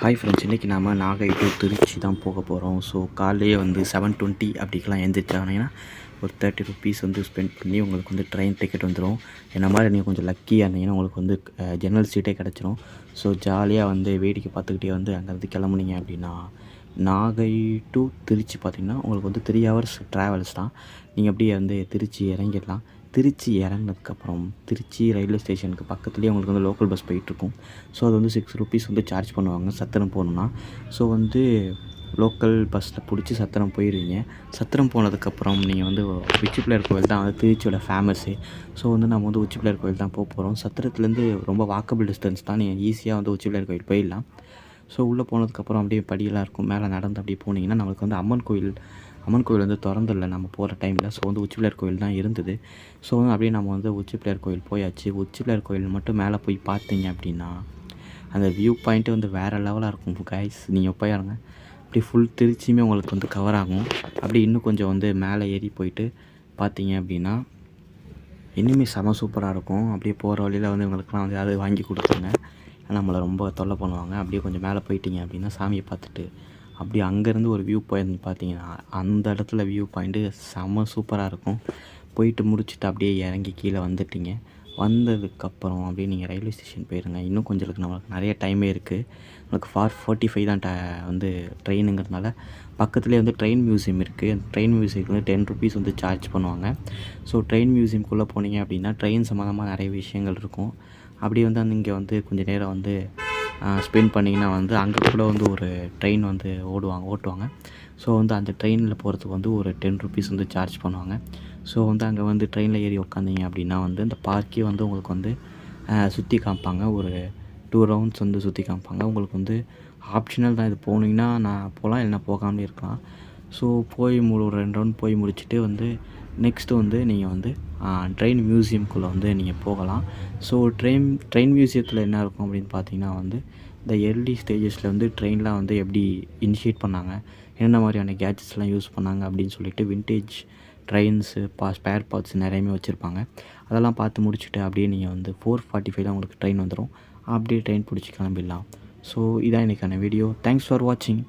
Hi friends, இன்றைக்கி நாம் Nagai to Trichy தான் போக போகிறோம். ஸோ காலையே வந்து 7:20 அப்படிக்கெலாம் எழுந்திரிச்சாங்கன்னா ஒரு 30 ருபீஸ் வந்து ஸ்பெண்ட் பண்ணி உங்களுக்கு வந்து ட்ரெயின் டிக்கெட் வந்துடும். என்ன மாதிரி நீங்கள் கொஞ்சம் லக்கியாக இருந்தீங்கன்னா உங்களுக்கு வந்து ஜன்னல் சீட்டே கிடச்சிரும். ஸோ ஜாலியாக வந்து வேடிக்கை பார்த்துக்கிட்டே வந்து அங்கேருந்து கிளம்புனீங்க அப்படின்னா நாகை டு திருச்சி பார்த்திங்கன்னா உங்களுக்கு வந்து 3 ஹவர்ஸ் ட்ராவல்ஸ் தான். நீங்கள் அப்படியே வந்து திருச்சி இறங்கிடலாம். திருச்சி இறங்கினதுக்கப்புறம் திருச்சி ரயில்வே ஸ்டேஷனுக்கு பக்கத்துலேயே உங்களுக்கு வந்து லோக்கல் பஸ் போயிட்டுருக்கும். ஸோ அது வந்து 6 ருபீஸ் வந்து சார்ஜ் பண்ணுவாங்க சத்திரம் போகணுன்னா. ஸோ வந்து லோக்கல் பஸ்ஸில் பிடிச்சி சத்திரம் போயிடுவீங்க. சத்திரம் போனதுக்கப்புறம் நீங்கள் வந்து உச்சி பிள்ளையார் கோவில் தான் வந்து திருச்சியோட ஃபேமஸ்ஸு. ஸோ வந்து நம்ம வந்து உச்சி பிள்ளையார் கோவில் தான் போக போகிறோம். சத்திரத்துலேருந்து ரொம்ப வாக்கபிள் டிஸ்டன்ஸ் தான். நீங்கள் ஈஸியாக வந்து உச்சி பிள்ளையார் கோவில் போயிடலாம். ஸோ உள்ளே போனதுக்கப்புறம் அப்படியே படியெல்லாம் இருக்கும். மேலே நடந்து அப்படியே போனீங்கன்னா நம்மளுக்கு வந்து அம்மன் கோவில் வந்து திறந்துடல நம்ம போகிற டைமில். ஸோ வந்து உச்சி பிள்ளையார் கோவில் தான் இருந்தது. ஸோ வந்து அப்படியே நம்ம வந்து உச்சி பிள்ளையார் கோவில் போயாச்சு. உச்சி பிள்ளையார் கோவில் மட்டும் மேலே போய் பார்த்தீங்க அப்படின்னா அந்த வியூ பாயிண்ட்டு வந்து வேறு லெவலாக இருக்கும் கைஸ். நீங்கள் போயாருங்க, அப்படி ஃபுல் திருச்சியுமே உங்களுக்கு வந்து கவர் ஆகும். அப்படி இன்னும் கொஞ்சம் வந்து மேலே ஏறி போயிட்டு பார்த்தீங்க அப்படின்னா இன்னுமே செம சூப்பராக இருக்கும். அப்படியே போகிற வழியில் வந்து இவங்களுக்குலாம் வந்து அது வாங்கி கொடுத்துருங்க, நம்மளை ரொம்ப தொல்லை பண்ணுவாங்க. அப்படியே கொஞ்சம் மேலே போயிட்டீங்க அப்படின்னா சாமியை பார்த்துட்டு அப்படியே அங்கேருந்து ஒரு வியூ பாயிண்ட் பார்த்தீங்கன்னா அந்த இடத்துல வியூ பாயிண்ட்டு செம்ம சூப்பராக இருக்கும். போயிட்டு முடிச்சுட்டு அப்படியே இறங்கி கீழே வந்துட்டீங்க. வந்ததுக்கப்புறம் அப்படியே நீங்கள் ரயில்வே ஸ்டேஷன் போயிருங்க. இன்னும் கொஞ்சம் இருக்குது, நம்மளுக்கு நிறைய டைமே இருக்குது. நம்மளுக்கு 4:45 தான் வந்து ட்ரெயினுங்கிறதுனால பக்கத்துலேயே வந்து ட்ரெயின் மியூசியம் இருக்குது. அந்த ட்ரெயின் மியூசியத்துக்கு வந்து 10 ருபீஸ் வந்து சார்ஜ் பண்ணுவாங்க. ஸோ ட்ரெயின் மியூசியம்குள்ளே போனீங்க அப்படின்னா ட்ரெயின் சம்மந்தமாக நிறைய விஷயங்கள் இருக்கும். அப்படி வந்து இங்கே வந்து கொஞ்சம் நேரம் வந்து ஸ்பெண்ட் பண்ணிங்கன்னா வந்து அங்கே கூட வந்து ஒரு ட்ரெயின் வந்து ஓட்டுவாங்க. ஸோ வந்து அந்த ட்ரெயினில் போகிறதுக்கு வந்து ஒரு 10 ருபீஸ் வந்து சார்ஜ் பண்ணுவாங்க. ஸோ வந்து அங்கே வந்து ட்ரெயினில் ஏறி உக்காந்திங்க அப்படின்னா வந்து இந்த பார்க்கே வந்து உங்களுக்கு வந்து சுற்றி காமிப்பாங்க. ஒரு 2 ரவுண்ட்ஸ் வந்து சுற்றி காமிப்பாங்க. உங்களுக்கு வந்து ஆப்ஷனல் தான். இது போனீங்கன்னா நான் போகலாம், இல்லைனா போகாமலே இருக்கலாம். ஸோ போய் ஒரு 2 ரவுண்ட் போய் முடிச்சுட்டு வந்து நெக்ஸ்ட்டு வந்து நீங்கள் வந்து ட்ரெயின் மியூசியம்குள்ளே வந்து நீங்கள் போகலாம். ஸோ ட்ரெயின் மியூசியத்தில் என்ன இருக்கும் அப்படின்னு பார்த்தீங்கன்னா வந்து இந்த எர்லி ஸ்டேஜஸில் வந்து ட்ரெயின்லாம் வந்து எப்படி இனிஷியேட் பண்ணாங்க, என்னென்ன மாதிரியான கேட்ஜெட்ஸ்லாம் யூஸ் பண்ணாங்க அப்படின்னு சொல்லிட்டு விண்டேஜ் ட்ரெயின்ஸு ஸ்பேர் பார்ட்ஸ் நிறையவே வச்சுருப்பாங்க. அதெல்லாம் பார்த்து முடிச்சுட்டு அப்படியே நீங்கள் வந்து 4:45 உங்களுக்கு ட்ரெயின் வந்துடும். அப்படியே ட்ரெயின் பிடிச்சி கிளம்பிடலாம். ஸோ இதான் இன்றைக்கான வீடியோ. தேங்க்ஸ் ஃபார் வாட்சிங்.